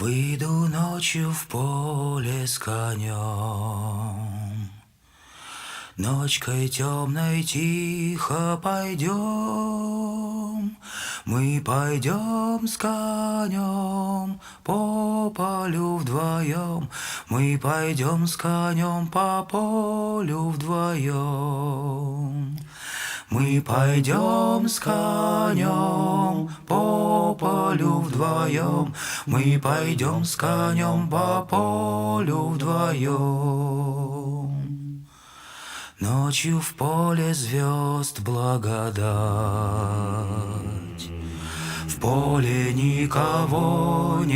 Выйду ночью в поле с конем, ночкой темной тихо пойдем. Мы пойдем с конем по полю вдвоем. Мы пойдем с конем по полю вдвоем. Мы пойдем с конем по полю вдвоем. Мы пойдем с конем по полю вдвоем. Ночью в поле звезд благодать, в поле никого не